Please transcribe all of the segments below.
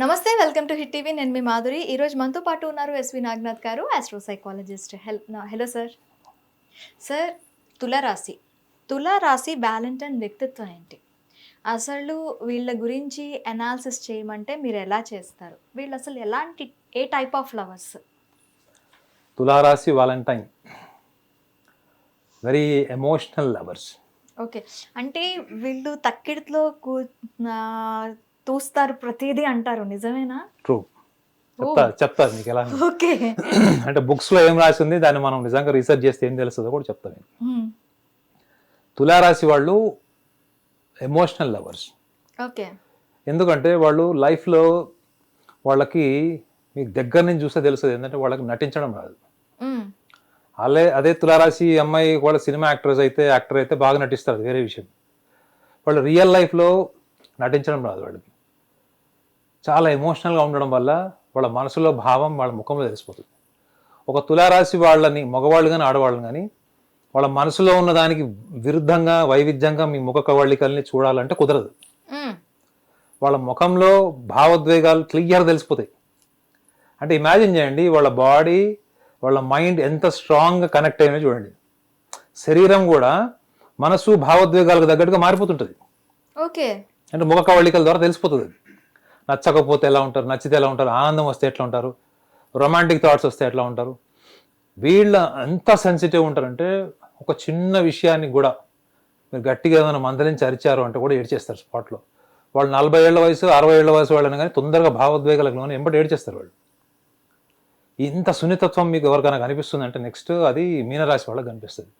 నమస్తే, welcome to hit TV. నేను మీ మాధురి. ఈరోజు మనతో పాటు ఉన్నారు ఎస్వి నాగనాథ్ గారు, astro psychologist. Hello sir. Sir, తులారాశి తులారాశి వ్యాలంటైన్ వ్యక్తిత్వం ఏంటి? అసలు వీళ్ళ గురించి అనాలిసిస్ చేయమంటే మీరు ఎలా చేస్తారు? వీళ్ళు అసలు ఏ టైప్ ఆఫ్ లవర్స్? తులారాశి Valentine very emotional lovers. Okay, అంటే వీళ్ళు తక్కిడిలో తూస్తారు ప్రతిదీ అంటారు, నిజమేనా? ట్రూ. చెప్తారు మీకు ఎలా. ఓకే. అంటే బుక్స్ లో ఏం రాసి ఉంది దాన్ని మనం నిజంగా రీసెర్చ్ చేస్తే ఏం తెలుస్తుందో కూడా చెప్తాను. తులారాశి వాళ్ళు ఎమోషనల్ లవర్స్. ఓకే. ఎందుకంటే వాళ్ళు లైఫ్లో వాళ్ళకి మీకు దగ్గర నుంచి చూస్తే తెలుస్తుంది ఏంటంటే వాళ్ళకి నటించడం రాదు. అదే తులారాశి అమ్మాయి వాళ్ళ సినిమా యాక్టర్ అయితే బాగా నటిస్తారు, అది వేరే విషయం. వాళ్ళు రియల్ లైఫ్లో నటించడం రాదు. వాళ్ళకి చాలా ఎమోషనల్గా ఉండడం వల్ల వాళ్ళ మనసులో భావం వాళ్ళ ముఖంలో తెలిసిపోతుంది. ఒక తులారాశి వాళ్ళని మగవాళ్ళు కానీ ఆడవాళ్ళు కానీ వాళ్ళ మనసులో ఉన్న దానికి విరుద్ధంగా వైవిధ్యంగా మీ ముఖ కవళికల్ని చూడాలంటే కుదరదు. వాళ్ళ ముఖంలో భావోద్వేగాలు క్లియర్ తెలిసిపోతాయి. అంటే ఇమాజిన్ చేయండి, వాళ్ళ బాడీ వాళ్ళ మైండ్ ఎంత స్ట్రాంగ్గా కనెక్ట్ అయినా చూడండి. శరీరం కూడా మనసు భావోద్వేగాలకు తగ్గట్టుగా మారిపోతుంటుంది. ఓకే. అంటే ముఖ కవళికల ద్వారా తెలిసిపోతుంది. నచ్చకపోతే ఎలా ఉంటారు, నచ్చితే ఎలా ఉంటారు, ఆనందం వస్తే ఎట్లా ఉంటారు, రొమాంటిక్ థాట్స్ వస్తే ఎట్లా ఉంటారు. వీళ్ళ ఎంత సెన్సిటివ్ ఉంటారంటే ఒక చిన్న విషయాన్ని కూడా మీరు గట్టిగా ఏమైనా మందలించి అరిచారు అంటే కూడా ఏడ్చేస్తారు స్పాట్లో. వాళ్ళు 40 ఏళ్ల వయసు 60 ఏళ్ల వయసు వాళ్ళని కానీ తొందరగా భావోద్వేగాలకు ఎంబడి ఏడ్చేస్తారు వాళ్ళు. ఇంత సున్నితత్వం మీకు ఎవరికైనా కనిపిస్తుంది అంటే నెక్స్ట్ అది మీనరాశి వాళ్ళకి కనిపిస్తుంది.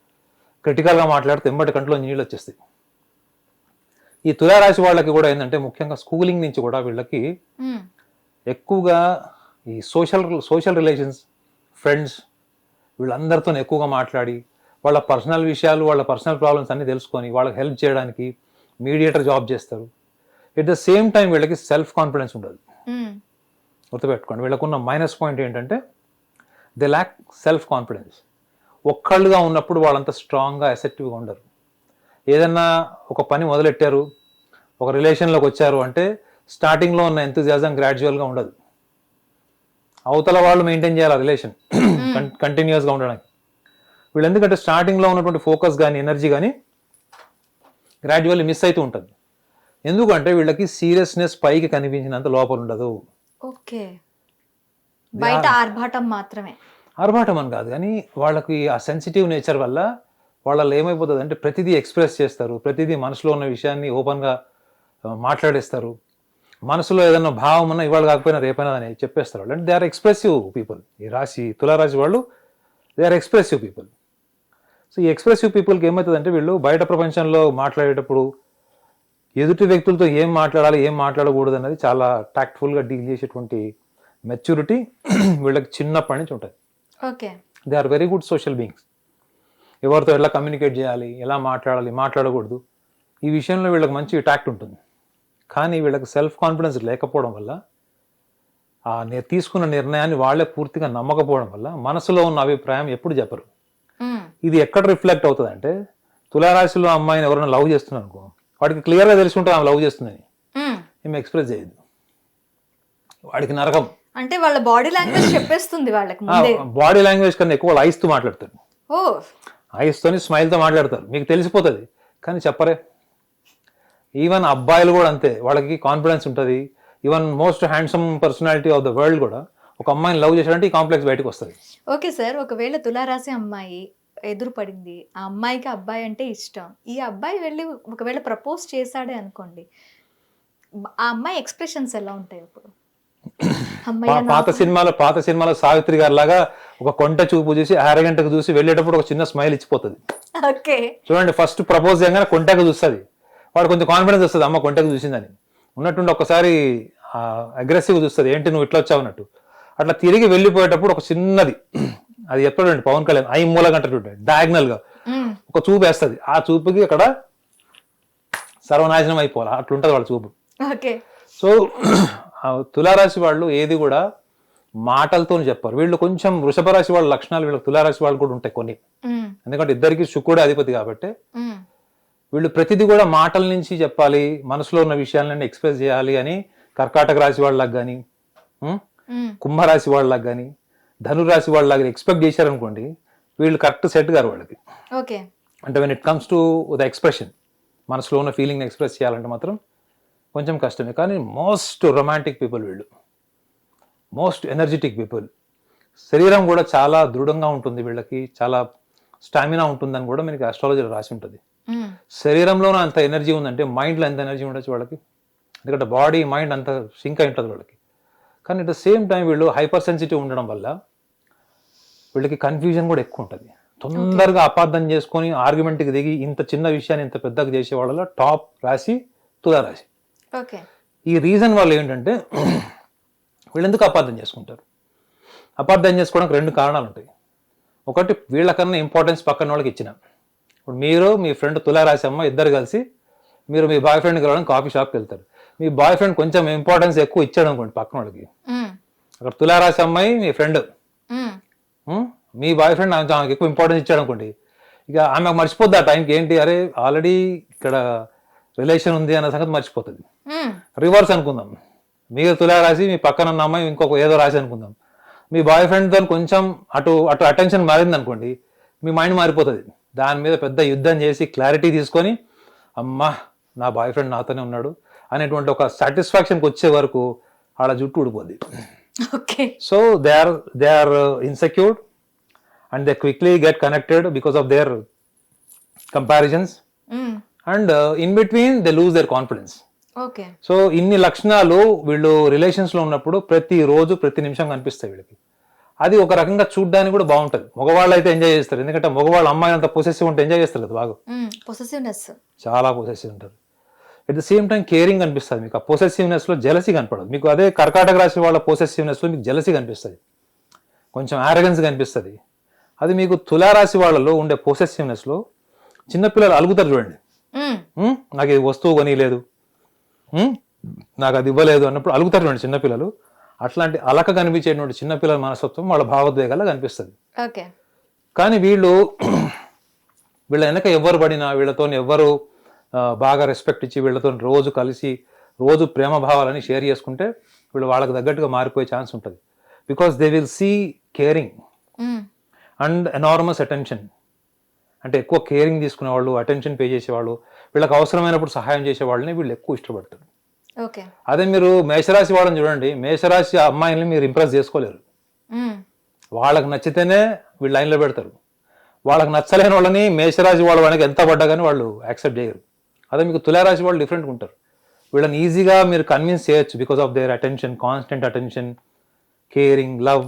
క్రిటికల్గా మాట్లాడితే ఎంబటి కంట్లో నీళ్ళు వచ్చేస్తాయి. ఈ తులారాశి వాళ్ళకి కూడా ఏంటంటే ముఖ్యంగా స్కూలింగ్ నుంచి కూడా వీళ్ళకి ఎక్కువగా ఈ సోషల్ రిలేషన్స్, ఫ్రెండ్స్ వీళ్ళందరితో ఎక్కువగా మాట్లాడి వాళ్ళ పర్సనల్ విషయాలు, వాళ్ళ పర్సనల్ ప్రాబ్లమ్స్ అన్నీ తెలుసుకొని వాళ్ళకి హెల్ప్ చేయడానికి మీడియేటర్ జాబ్ చేస్తారు. ఎట్ ద సేమ్ టైం వీళ్ళకి సెల్ఫ్ కాన్ఫిడెన్స్ ఉండదు. గుర్తుపెట్టుకోండి, వీళ్ళకున్న మైనస్ పాయింట్ ఏంటంటే దే ల్యాక్ సెల్ఫ్ కాన్ఫిడెన్స్. ఒక్కళ్ళుగా ఉన్నప్పుడు వాళ్ళంతా స్ట్రాంగ్గా అసెప్టివ్గా ఉండరు. ఏదన్నా ఒక పని మొదలెట్టారు, ఒక రిలేషన్లోకి వచ్చారు అంటే స్టార్టింగ్లో ఉన్న ఎంతూజియాజం గ్రాడ్యువల్గా ఉండదు. అవతల వాళ్ళు మెయింటైన్ చేయాలి ఆ రిలేషన్ కంటిన్యూస్గా ఉండడానికి. వీళ్ళు ఎందుకంటే స్టార్టింగ్లో ఉన్నటువంటి ఫోకస్ కానీ ఎనర్జీ కానీ గ్రాడ్యువల్లీ మిస్ అవుతూ ఉంటుంది. ఎందుకంటే వీళ్ళకి సీరియస్నెస్ పైకి కనిపించినంత లోపల ఉండదు. ఓకే, బయట ఆర్భాటం మాత్రమే. ఆర్భాటం అని కాదు కానీ వాళ్ళకి ఆ సెన్సిటివ్ నేచర్ వల్ల వాళ్ళలో ఏమైపోతుంది అంటే ప్రతిదీ ఎక్స్ప్రెస్ చేస్తారు, ప్రతిదీ మనసులో ఉన్న విషయాన్ని ఓపెన్గా మాట్లాడేస్తారు. మనసులో ఏదైనా భావం ఉన్నా ఇవాళ కాకపోయినా రేపైనా అని చెప్పేస్తారు వాళ్ళు. అంటే దే ఆర్ ఎక్స్ప్రెసివ్ పీపుల్. ఈ తులారాశి వాళ్ళు they are expressive people. So ఈ ఎక్స్ప్రెసివ్ పీపుల్కి ఏమవుతుందంటే వీళ్ళు బయట ప్రపంచంలో మాట్లాడేటప్పుడు ఎదుటి వ్యక్తులతో ఏం మాట్లాడాలి ఏం మాట్లాడకూడదు అన్నది చాలా టాక్ట్ఫుల్గా డీల్ చేసేటువంటి మెచ్యూరిటీ వీళ్ళకి చిన్నప్పటి నుంచి ఉంటుంది. Okay. They are very good social beings. ఎవరితో ఎలా కమ్యూనికేట్ చేయాలి, ఎలా మాట్లాడాలి, మాట్లాడకూడదు, ఈ విషయంలో వీళ్ళకి మంచి టాక్ట్ ఉంటుంది. కానీ వీళ్ళకి సెల్ఫ్ కాన్ఫిడెన్స్ లేకపోవడం వల్ల తీసుకున్న నిర్ణయాన్ని వాళ్ళే పూర్తిగా నమ్మకపోవడం వల్ల మనసులో ఉన్న అభిప్రాయం ఎప్పుడు చెప్పరు. ఇది ఎక్కడ రిఫ్లెక్ట్ అవుతుంది అంటే తులారాశిలో అమ్మాయిని ఎవరైనా లవ్ చేస్తున్నారు అనుకో, వాడికి క్లియర్గా తెలిసి ఉంటుంది ఆమె లవ్ చేస్తుందని, ఏమి ఎక్స్ప్రెస్ చేయదు. వాడికి నరకం. అంటే వాళ్ళ బాడీ లాంగ్వేజ్ చెప్పేస్తుంది వాళ్ళకి. బాడీ లాంగ్వేజ్ కన్నా ఎక్కువ వాళ్ళు ఐస్తో మాట్లాడతారు. ఐస్తోని స్మైల్తో మాట్లాడతారు, మీకు తెలిసిపోతుంది కానీ చెప్పరే. ఈవెన్ అబ్బాయిలు కూడా అంతే, వాళ్ళకి కాన్ఫిడెన్స్ ఉంటుంది. Even most handsome personality of the world కూడా ఒక అమ్మాయిని లవ్ చేశాడంటే ఈ కాంప్లెక్స్ బయటకు వస్తుంది. ఓకే సార్, ఒకవేళ తులారాశి అమ్మాయి ఎదురు పడింది, ఆ అమ్మాయికి అబ్బాయి అంటే ఇష్టం, ఈ అబ్బాయి వెళ్ళి ఒకవేళ ప్రపోజ్ చేశాడే అనుకోండి, ఆ అమ్మాయి ఎక్స్ప్రెషన్స్ ఎలా ఉంటాయి అప్పుడు? పాత సినిమాలో సావిత్రి గారి లాగా ఒక కొంట చూపు చూసి అరగంటకు చూసి వెళ్ళేటప్పుడు ఒక చిన్న స్మైల్ ఇచ్చిపోతుంది. చూడండి, ఫస్ట్ ప్రపోజ్ చేయగానే కొంటకు చూస్తుంది, వాడు కొంచెం కాన్ఫిడెన్స్ వస్తుంది, అమ్మ కొంటకు చూసిందని. ఉన్నట్టుండి ఒకసారి అగ్రెసివ్గా చూస్తుంది, ఏంటి నువ్వు ఇట్లా వచ్చావు అన్నట్టు. అట్లా తిరిగి వెళ్ళిపోయేటప్పుడు ఒక చిన్నది, అది ఎప్పుడండి పవన్ కళ్యాణ్ ఐ మూలగంట డయాగ్నల్ గా ఒక చూపు వేస్తుంది, ఆ చూపుకి అక్కడ సర్వనాశనం అయిపోవాలి, అట్లుంటది వాళ్ళ చూపు. సో తులారాశి వాళ్ళు ఏది కూడా మాటలతో చెప్పారు. వీళ్ళు కొంచెం వృషభ రాశి వాళ్ళ లక్షణాలు వీళ్ళకి తులారాశి వాళ్ళు కూడా ఉంటాయి కొన్ని, ఎందుకంటే ఇద్దరికి శుక్రుడే అధిపతి కాబట్టి. వీళ్ళు ప్రతిదీ కూడా మాటల నుంచి చెప్పాలి, మనసులో ఉన్న విషయాలన్నీ ఎక్స్ప్రెస్ చేయాలి అని కర్కాటక రాశి వాళ్ళకి కానీ కుంభరాశి వాళ్ళకి కానీ ధనురాశి వాళ్ళకి ఎక్స్పెక్ట్ చేశారనుకోండి, వీళ్ళు కరెక్ట్ సెట్ గారు వాళ్ళకి. ఓకే. అంటే when it comes to the expression, మనసులో ఉన్న ఫీలింగ్ని ఎక్స్ప్రెస్ చేయాలంటే మాత్రం కొంచెం కష్టమే. కానీ మోస్ట్ రొమాంటిక్ పీపుల్ వీళ్ళు, మోస్ట్ ఎనర్జెటిక్ పీపుల్. శరీరం కూడా చాలా దృఢంగా ఉంటుంది వీళ్ళకి, చాలా స్టామినా ఉంటుందని కూడా మనకి ఆస్ట్రాలజీలో రాసి ఉంటుంది. శరీరంలోనే అంత ఎనర్జీ ఉందంటే మైండ్లో ఎంత ఎనర్జీ ఉండొచ్చు వాళ్ళకి, ఎందుకంటే బాడీ మైండ్ అంత సింక్ అయి ఉంటుంది వాళ్ళకి. కానీ అట్ ద సేమ్ టైం వీళ్ళు హైపర్ సెన్సిటివ్ ఉండడం వల్ల వీళ్ళకి కన్ఫ్యూజన్ కూడా ఎక్కువ ఉంటుంది. తొందరగా అపార్థం చేసుకొని ఆర్గ్యుమెంట్కి దిగి ఇంత చిన్న విషయాన్ని ఇంత పెద్దగా చేసే వాళ్ళలో టాప్ రాశి తులారాశి. ఓకే. ఈ రీజన్ వల్ల ఏంటంటే వీళ్ళు ఎందుకు అపార్థం చేసుకుంటారు? అపార్థం చేసుకోవడానికి రెండు కారణాలు ఉంటాయి. ఒకటి, వీళ్ళకన్నా ఇంపార్టెన్స్ పక్కన వాళ్ళకి ఇచ్చిన. ఇప్పుడు మీరు మీ ఫ్రెండ్ తులారాశి అమ్మ ఇద్దరు కలిసి మీరు మీ బాయ్ ఫ్రెండ్కి వెళ్ళడానికి కాఫీ షాప్కి వెళ్తారు. మీ బాయ్ ఫ్రెండ్ కొంచెం ఇంపార్టెన్స్ ఎక్కువ ఇచ్చాడు అనుకోండి పక్కన వాళ్ళకి, అక్కడ తులారాశి అమ్మాయి మీ ఫ్రెండ్, మీ బాయ్ ఫ్రెండ్ ఆమెకు ఎక్కువ ఇంపార్టెన్స్ ఇచ్చాడు అనుకోండి, ఇక ఆమెకు మర్చిపోద్ది ఆ టైంకి. ఏంటి, అరే ఆల్రెడీ ఇక్కడ రిలేషన్ ఉంది అన్న సంగతి మర్చిపోతుంది. రివర్స్ అనుకుందాం, మీరు తులారాశి మీ పక్కన ఉన్న అమ్మాయి ఇంకొక ఏదో రాశి అనుకుందాం, మీ బాయ్ ఫ్రెండ్తో కొంచెం అటు అటు అటెన్షన్ మారింది అనుకోండి, మీ మైండ్ మారిపోతుంది. దాని మీద పెద్ద యుద్ధం చేసి క్లారిటీ తీసుకొని అమ్మా నా బాయ్ ఫ్రెండ్ నాతోనే ఉన్నాడు అనేటువంటి ఒక సాటిస్ఫాక్షన్కి వచ్చే వరకు ఆడ జుట్టు ఊడిపోద్ది. So they are insecured and they quickly get connected because of their comparisons and in between they lose their confidence. Okay. So ఇన్ని లక్షణాలు వీళ్ళు రిలేషన్స్ లో ఉన్నప్పుడు ప్రతి రోజు ప్రతి నిమిషం కనిపిస్తాయి వీళ్ళకి. అది ఒక రకంగా చూడడానికి కూడా బాగుంటుంది. మగవాళ్ళు అయితే ఎంజాయ్ చేస్తారు, ఎందుకంటే మగవాళ్ళు అమ్మాయి అంత పొసెసివ్ ఉంటే ఎంజాయ్ చేస్తారు కదా బాగా. పొసెసివ్నెస్, చాలా పొసెసివ్ ఉంటారు. At the same time caring కనిపిస్తుంది మీకు. ఆ పొసెసివ్నెస్ లో జెలసీ కనపడదు మీకు. అదే కర్కాటక రాశి వాళ్ళ పొసెసివ్నెస్ లో మీకు జెలసీ కనిపిస్తుంది, కొంచెం ఆరగెన్స్ కనిపిస్తుంది. అది మీకు తులారాశి వాళ్ళలో ఉండే పొసెసివ్నెస్ లో చిన్నపిల్లలు అలుగుతారు చూడండి, నాకు ఇది వస్తువు కొనిలేదు, నాకు అది ఇవ్వలేదు అన్నప్పుడు అలుగుతారు చూడండి చిన్నపిల్లలు. అట్లాంటి అలక కనిపించేటువంటి చిన్నపిల్లల మనస్తత్వం వాళ్ళ భావోద్వేగాల్లో కనిపిస్తుంది. కానీ వీళ్ళ వెనక ఎవరు పడినా, వీళ్ళతో ఎవరు బాగా రెస్పెక్ట్ ఇచ్చి వీళ్ళతో రోజు కలిసి రోజు ప్రేమ భావాలని షేర్ చేసుకుంటే వీళ్ళు వాళ్ళకి తగ్గట్టుగా మారిపోయే ఛాన్స్ ఉంటుంది. Because they will see caring and enormous attention. అంటే ఎక్కువ కేరింగ్ తీసుకునేవాళ్ళు, అటెన్షన్ పే చేసేవాళ్ళు, వీళ్ళకి అవసరమైనప్పుడు సహాయం చేసేవాళ్ళని వీళ్ళు ఎక్కువ ఇష్టపడతారు. అదే మీరు మేషరాశి వాళ్ళని చూడండి, మేషరాశి అమ్మాయిని మీరు ఇంప్రెస్ చేసుకోలేరు. వాళ్ళకి నచ్చితేనే వీళ్ళు లైన్లో పెడతారు. వాళ్ళకి నచ్చలేని వాళ్ళని మేషరాశి వాళ్ళ వాళ్ళకి ఎంత పడ్డా కానీ వాళ్ళు యాక్సెప్ట్ చేయరు. అదే మీకు తులారాశి వాళ్ళు డిఫరెంట్గా ఉంటారు. వీళ్ళని ఈజీగా మీరు కన్విన్స్ చేయొచ్చు because of their attention, constant attention, caring, love.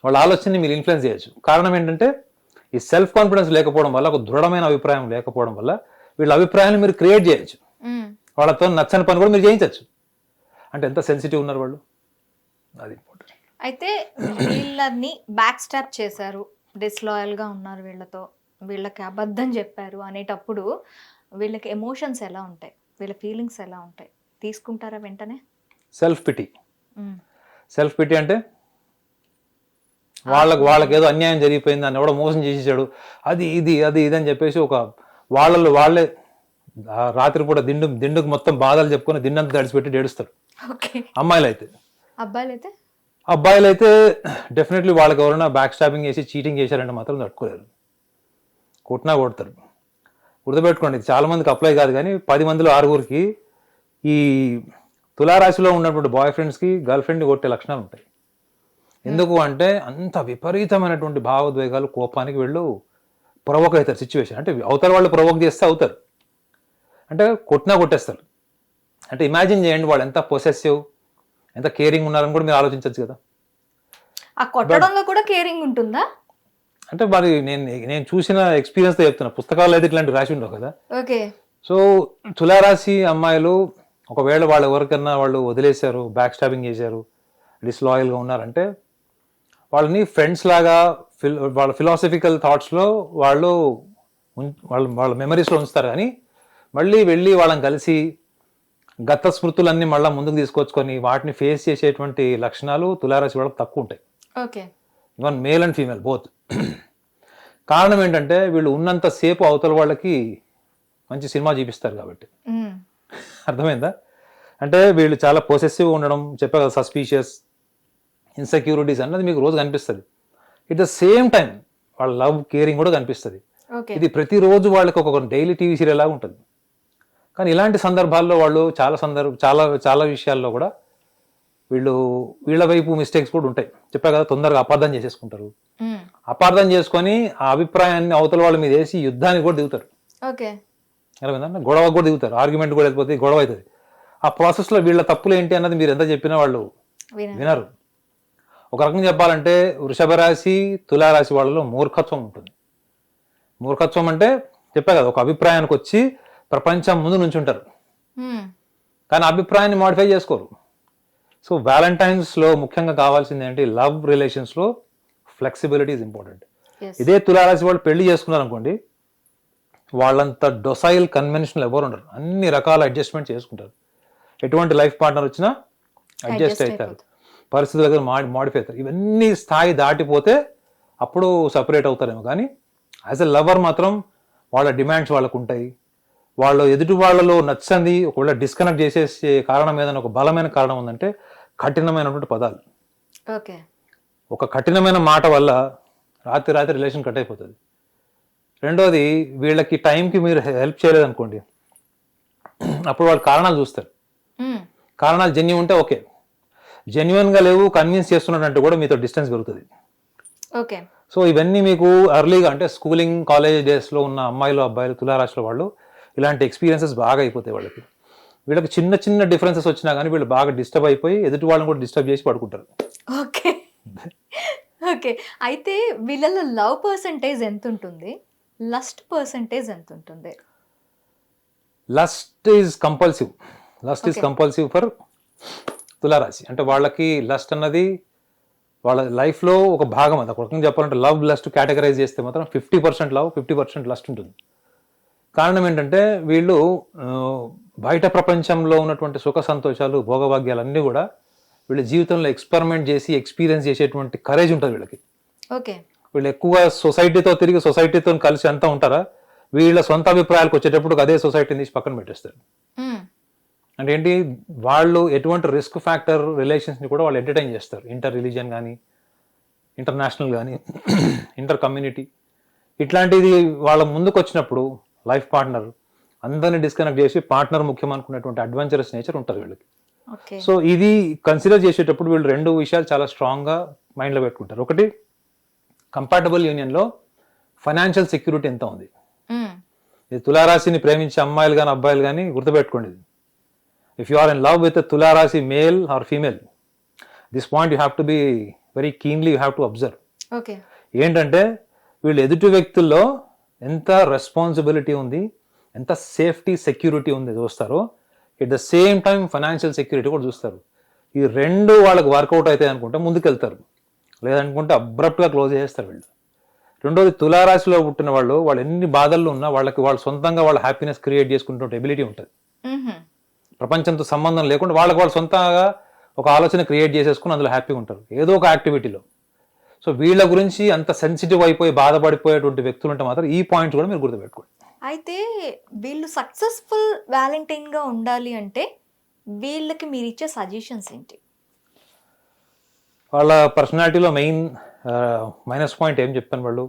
వాళ్ళ ఆలోచనని మీరు ఇన్ఫ్లుయెన్స్ చేయొచ్చు. కారణం ఏంటంటే ఈ సెల్ఫ్ కాన్ఫిడెన్స్ లేకపోవడం వల్ల, ఒక దృఢమైన అభిప్రాయం లేకపోవడం వల్ల వీళ్ళ అభిప్రాయాన్ని మీరు క్రియేట్ చేయొచ్చు. వాళ్ళతో నచ్చని పని కూడా మీరు చేయించవచ్చు. అంటే ఎంత సెన్సిటివ్ ఉన్నారు వాళ్ళు, అది ఇంపార్టెంట్. అయితే వీళ్ళని బ్యాక్ స్టాప్ చేశారు, డిస్లాయల్గా ఉన్నారు వీళ్ళతో, వీళ్ళకి అబద్ధం చెప్పారు అనేటప్పుడు వీళ్ళకి ఎమోషన్స్ ఎలా ఉంటాయి, వీళ్ళ ఫీలింగ్స్ ఎలా ఉంటాయి, తీసుకుంటారా వెంటనే? సెల్ఫ్ పిటీ అంటే వాళ్ళకి ఏదో అన్యాయం జరిగిపోయింది, అని ఎవడో మోసం చేసేసాడు, అది ఇది అని చెప్పేసి ఒక వాళ్ళే రాత్రిపూట దిండుకు మొత్తం బాధలు చెప్పుకొని దిండంతా తడిచిపెట్టి ఏడుస్తారు. అబ్బాయిలు అయితే డెఫినెట్లీ వాళ్ళకి ఎవరైనా బ్యాక్ స్టాపింగ్ చేసి చీటింగ్ చేశారంటే మాత్రం తట్టుకోలేరు, కొట్టినా కొడతారు. గుర్తుపెట్టుకోండి, ఇది చాలా మందికి అప్లై కాదు కానీ 10 మందిలో 6 ఈ తులారాశిలో ఉన్నటువంటి బాయ్ ఫ్రెండ్స్కి గర్ల్ ఫ్రెండ్ని కొట్టే లక్షణాలు ఉంటాయి. ఎందుకు అంటే అంత విపరీతమైనటువంటి భావోద్వేగాలు, కోపానికి వీళ్ళు ప్రొవోక్ అవుతారు సిచ్యువేషన్. అంటే అవతల వాళ్ళు ప్రొవోక్ చేస్తే అవుతారు, అంటే కొట్టినా కొట్టేస్తారు. అంటే ఇమాజిన్ చేయండి వాళ్ళు ఎంత పొసెసివ్, ఎంత కేరింగ్ ఉన్నారని కూడా మీరు ఆలోచించవచ్చు కదా. ఆ కొట్టడంలో కూడా కేరింగ్ ఉంటుందా? అంటే మరి నేను చూసిన ఎక్స్పీరియన్స్తో చెప్తున్నా, పుస్తకాల్లో అయితే ఇట్లాంటి రాసి ఉండవు కదా. సో తులారాశి అమ్మాయిలు ఒకవేళ వాళ్ళు ఎవరికన్నా వాళ్ళు వదిలేశారు, బ్యాక్ స్టాబింగ్ చేశారు, డిస్లాయల్గా ఉన్నారంటే వాళ్ళని ఫ్రెండ్స్ లాగా వాళ్ళ ఫిలాసఫికల్ థాట్స్లో వాళ్ళ మెమరీస్లో ఉంచుతారు. కానీ మళ్ళీ వెళ్ళి వాళ్ళని కలిసి గత స్మృతులన్నీ మళ్ళీ ముందుకు తీసుకొచ్చుకొని వాటిని ఫేస్ చేసేటువంటి లక్షణాలు తులారాశి వాళ్ళకి తక్కువ ఉంటాయి. Even male and female both. కారణం ఏంటంటే వీళ్ళు ఉన్నంత సేపు అవతల వాళ్ళకి మంచి సినిమా చూపిస్తారు కాబట్టి. అర్థమైందా? అంటే వీళ్ళు చాలా పొసెసివ్ ఉండడం, చెప్పా కదా, సస్పీషియస్, ఇన్సెక్యూరిటీస్ అన్నది మీకు రోజు కనిపిస్తుంది. ఎట్ ద సేమ్ టైం వాళ్ళ లవ్, కేరింగ్ కూడా కనిపిస్తుంది. ఓకే. ఇది ప్రతిరోజు వాళ్ళకి ఒక డైలీ టీవీ సీరియల్ లాగా ఉంటుంది. కానీ ఇలాంటి సందర్భాల్లో వాళ్ళు చాలా విషయాల్లో కూడా వీళ్ళ వైపు మిస్టేక్స్ కూడా ఉంటాయి. చెప్పా కదా, తొందరగా అపార్థం చేసేసుకుంటారు. అపార్థం చేసుకొని ఆ అభిప్రాయాన్ని అవతల వాళ్ళ మీద వేసి యుద్ధానికి కూడా దిగుతారు. ఓకే. ఎలా గొడవ కూడా దిగుతారు, ఆర్గ్యుమెంట్ కూడా వెళ్ళిపోతే గొడవ అవుతుంది. ఆ ప్రాసెస్లో వీళ్ళ తప్పులు ఏంటి అన్నది మీరు ఎంత చెప్పినా వాళ్ళు వినరు. ఒక రకంగా చెప్పాలంటే వృషభ రాశి, తులారాశి వాళ్ళలో మూర్ఖత్వం ఉంటుంది. మూర్ఖత్వం అంటే చెప్పా కదా, ఒక అభిప్రాయానికి వచ్చి ప్రపంచం ముందు నుంచి ఉంటారు, కానీ అభిప్రాయాన్ని మాడిఫై చేసుకోరు. సో వ్యాలంటైన్స్లో ముఖ్యంగా కావాల్సింది ఏంటి, లవ్ రిలేషన్స్లో ఫ్లెక్సిబిలిటీ ఇస్ ఇంపార్టెంట్. ఇదే తులారాశి వాళ్ళు పెళ్లి చేసుకున్నారు అనుకోండి, వాళ్ళంత డొసైల్ కన్వెన్షనల్ ఎవరు ఉండరు. అన్ని రకాల అడ్జస్ట్మెంట్ చేసుకుంటారు. ఎటువంటి లైఫ్ పార్ట్నర్ వచ్చినా అడ్జస్ట్ అవుతారు, పరిస్థితుల దగ్గర మాడిఫై అవుతారు. ఇవన్నీ స్థాయి దాటిపోతే అప్పుడు సపరేట్ అవుతారేమో. కానీ యాజ్ ఎ లవర్ మాత్రం వాళ్ళ డిమాండ్స్ వాళ్ళకు ఉంటాయి. వాళ్ళు ఎదుటి వాళ్ళలో నచ్చంది ఒకవేళ డిస్కనెక్ట్ చేసేసే కారణం ఏదైనా ఒక బలమైన కారణం ఉందంటే కఠినమైనటువంటి పదాలు. ఓకే. ఒక కఠినమైన మాట వల్ల రాత్రి రిలేషన్ కట్ అయిపోతుంది. రెండోది, వీళ్ళకి టైంకి మీరు హెల్ప్ చేయలేదనుకోండి, అప్పుడు వాళ్ళు కారణాలు చూస్తారు. కారణాలు జెన్యున్ ఉంటే ఓకే, జెన్యున్గా లేవు, కన్విన్స్ చేస్తున్నట్టు కూడా మీతో డిస్టెన్స్ పెరుగుతుంది. ఓకే. సో ఇవన్నీ మీకు అర్లీగా అంటే స్కూలింగ్, కాలేజ్ డేస్లో ఉన్న అమ్మాయిలు, అబ్బాయిలు, తులారాశిలో వాళ్ళు ఇలాంటి ఎక్స్పీరియన్సెస్ బాగా అయిపోతాయి వాళ్ళకి. వీళ్ళకి చిన్న చిన్న డిఫరెన్సెస్ వచ్చినా కానీ వీళ్ళు బాగా డిస్టర్బ్ అయిపోయి ఎదుటి వాళ్ళని కూడా డిస్టర్బ్ చేసి పడుకుంటారు. ఓకే. ఓకే. అయితే వీళ్ళలో లవ్ పర్సంటేజ్ ఎంత ఉంటుంది, లస్ట్ పర్సంటేజ్ ఎంత ఉంటుంది? లస్ట్ ఈజ్ కంపల్సివ్ ఫర్ తులారాశి. అంటే వాళ్ళకి లస్ట్ అన్నది వాళ్ళ లైఫ్లో ఒక భాగం. అది ఒక రకంగా చెప్పాలంటే లవ్ లస్ట్ కేటగరైజ్ చేస్తే మాత్రం 50% లవ్, 50% లస్ట్ ఉంటుంది. కారణం ఏంటంటే వీళ్ళు బయట ప్రపంచంలో ఉన్నటువంటి సుఖ సంతోషాలు, భోగభాగ్యాలు అన్నీ కూడా వీళ్ళ జీవితంలో ఎక్స్పెరిమెంట్ చేసి ఎక్స్పీరియన్స్ చేసేటువంటి కరేజ్ ఉంటుంది వీళ్ళకి. ఓకే. వీళ్ళు ఎక్కువగా సొసైటీతో తిరిగి సొసైటీతో కలిసి అంతా ఉంటారా, వీళ్ళ సొంత అభిప్రాయాలకు వచ్చేటప్పుడు అదే సొసైటీని తీసి పక్కన పెట్టేస్తారు. అంటే ఏంటి, వాళ్ళు ఎటువంటి రిస్క్ ఫ్యాక్టర్ రిలేషన్స్ని కూడా వాళ్ళు ఎంటర్టైన్ చేస్తారు. ఇంటర్ రిలీజియన్ కానీ, ఇంటర్నేషనల్ కానీ, ఇంటర్ కమ్యూనిటీ, ఇట్లాంటిది వాళ్ళ ముందుకు వచ్చినప్పుడు లైఫ్ పార్ట్నర్ అందరినీ డిస్కనెక్ట్ చేసి పార్ట్నర్ ముఖ్యం అనుకునేటువంటి అడ్వెంచరస్ నేచర్ ఉంటుంది వీళ్ళకి. సో ఇది కన్సిడర్ చేసేటప్పుడు వీళ్ళు రెండు విషయాలు చాలా స్ట్రాంగ్గా మైండ్లో పెట్టుకుంటారు. ఒకటి, కంపాటబుల్ యూనియన్లో ఫైనాన్షియల్ సెక్యూరిటీ ఎంత ఉంది. ఇది తులారాశిని ప్రేమించే అమ్మాయిలు కానీ అబ్బాయిలు కానీ గుర్తుపెట్టుకోండి. If you are in love with తులారాశి male or female, this point you have to be very keenly you have to observe. ఏంటంటే వీళ్ళు ఎదుటి వ్యక్తుల్లో ఎంత రెస్పాన్సిబిలిటీ ఉంది, ఎంత సేఫ్టీ సెక్యూరిటీ ఉంది చూస్తారో, at the same time financial security కూడా చూస్తారు. ఈ రెండు వాళ్ళకి వర్కౌట్ అవుతాయి అనుకుంటే ముందుకెళ్తారు, లేదనుకుంటే అబ్రప్ట్గా క్లోజ్ చేస్తారు వీళ్ళు. రెండోది, తులారాశిలో పుట్టిన వాళ్ళు ఎన్ని బాధల్లో ఉన్నా వాళ్ళు సొంతంగా వాళ్ళ హ్యాపీనెస్ క్రియేట్ చేసుకుంటే ఎబిలిటీ ఉంటుంది. ప్రపంచంతో సంబంధం లేకుండా వాళ్ళు సొంతంగా ఒక ఆలోచన క్రియేట్ చేసేసుకుని అందులో హ్యాపీగా ఉంటారు ఏదో ఒక యాక్టివిటీలో. సో వీళ్ళ గురించి అంత సెన్సిటివ్ అయిపోయి బాధపడిపోయేటువంటి వ్యక్తులు ఉంటే మాత్రం ఈ పాయింట్స్ కూడా మీరు గుర్తుపెట్టుకోండి. అయితే వీళ్ళు సక్సెస్ఫుల్ వ్యాలంటైన్గా ఉండాలి అంటే వీళ్ళకి మీరు ఇచ్చే సజెషన్స్ ఏంటి? వాళ్ళ పర్సనాలిటీలో మెయిన్ మైనస్ పాయింట్ ఏం చెప్పాను, వాళ్ళు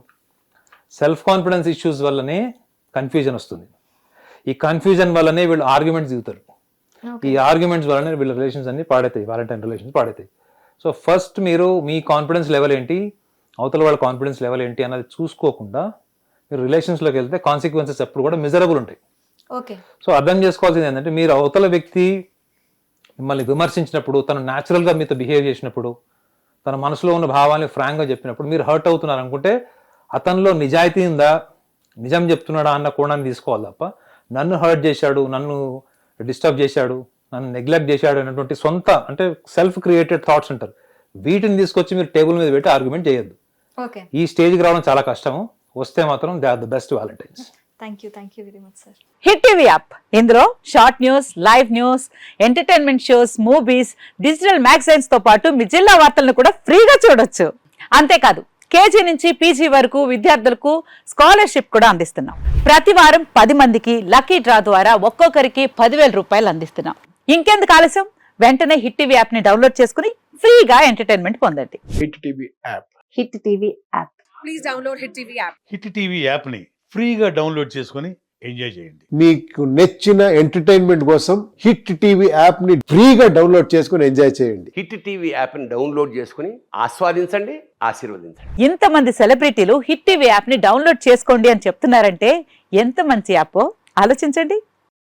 సెల్ఫ్ కాన్ఫిడెన్స్ ఇష్యూస్ వల్లనే కన్ఫ్యూజన్ వస్తుంది. ఈ కన్ఫ్యూజన్ వల్లనే వీళ్ళు ఆర్గ్యుమెంట్స్ దిగుతారు. ఈ ఆర్గ్యుమెంట్స్ వల్లనే వీళ్ళ రిలేషన్స్ అన్ని పాడవుతాయి, వ్యాలంటైన్ రిలేషన్స్ పాడవుతాయి. సో ఫస్ట్ మీరు మీ కాన్ఫిడెన్స్ లెవెల్ ఏంటి, అవతల వాళ్ళ కాన్ఫిడెన్స్ లెవెల్ ఏంటి అన్నది చూసుకోకుండా మీరు రిలేషన్స్లోకి వెళ్తే కాన్సిక్వెన్సెస్ ఎప్పుడు కూడా మిజరబుల్ ఉంటాయి. ఓకే. సో అర్థం చేసుకోవాల్సింది ఏంటంటే, మీరు అవతల వ్యక్తి మిమ్మల్ని విమర్శించినప్పుడు, తను న్యాచురల్గా మీతో బిహేవ్ చేసినప్పుడు, తన మనసులో ఉన్న భావాన్ని ఫ్రాంక్గా చెప్పినప్పుడు మీరు హర్ట్ అవుతున్నారు అనుకుంటే అతనిలో నిజాయితీ ఉందా, నిజం చెప్తున్నాడా అన్న కోణాన్ని తీసుకోవాలి తప్ప నన్ను హర్ట్ చేశాడు, నన్ను డిస్టర్బ్ చేశాడు, నన్ను నెగ్లెక్ట్ చేశాడు అనేటువంటి సొంత అంటే సెల్ఫ్ క్రియేటెడ్ థాట్స్ ఉంటారు, వీటిని తీసుకొచ్చి మీరు టేబుల్ మీద పెట్టి ఆర్గ్యుమెంట్ చేయొద్దు. ఈ స్టేజ్కి రావడం చాలా కష్టము, వస్తే మాత్రం they are the best valentines. Thank you very much sir. Hit TV app, ఇందులో short news, live news, entertainment shows, movies, digital magazines తో పాటు మీ జిల్లా వార్తలను కూడా ఫ్రీగా చూడొచ్చు. అంతేకాదు కేజీ నుంచి పీజీ వరకు విద్యార్థులకు స్కాలర్షిప్ కూడా అందిస్తున్నాం. ప్రతి వారం 10 మందికి లక్కీ డ్రా ద్వారా ఒక్కొక్కరికి 10,000 రూపాయలు అందిస్తున్నాం. ఇంకెందుకు ఆలస్యం, వెంటనే హిట్ టీవీ యాప్ ని డౌన్లోడ్ చేసుకుని ఫ్రీగా ఎంటర్టైన్మెంట్ పొందండి. Hit TV app. Hit TV app. Hit TV యాప్ని ఫ్రీగా డౌన్లోడ్ చేసుకొని ఎంజాయ్ చేయండి. మీకు నచ్చిన ఎంటర్టైన్మెంట్ కోసం హిట్ టీవీ యాప్ ని ఫ్రీగా డౌన్లోడ్ చేసుకుని ఎంజాయ్ చేయండి. హిట్ టీవీ యాప్ని డౌన్లోడ్ చేసుకుని ఆస్వాదించండి, ఆశీర్వదించండి. ఇంతమంది సెలబ్రిటీలు హిట్ టీవీ యాప్ ని డౌన్లోడ్ చేసుకోండి అని చెప్తున్నారంటే ఎంత మంచి యాప్ ఆలోచించండి.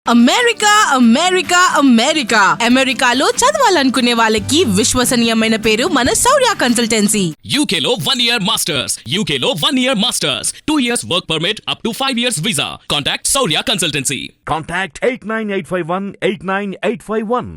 అమెరికా అమెరికా అమెరికా అమెరికాలో చదవాలనుకునే వాళ్ళకి విశ్వసనీయమైన పేరు మన శౌర్య కన్సల్టెన్సీ. UK లో 1 year masters. UK లో 1 year masters. 2 years work permit up to 5 years visa. Contact Saurya Consultancy. Contact 89851 89851.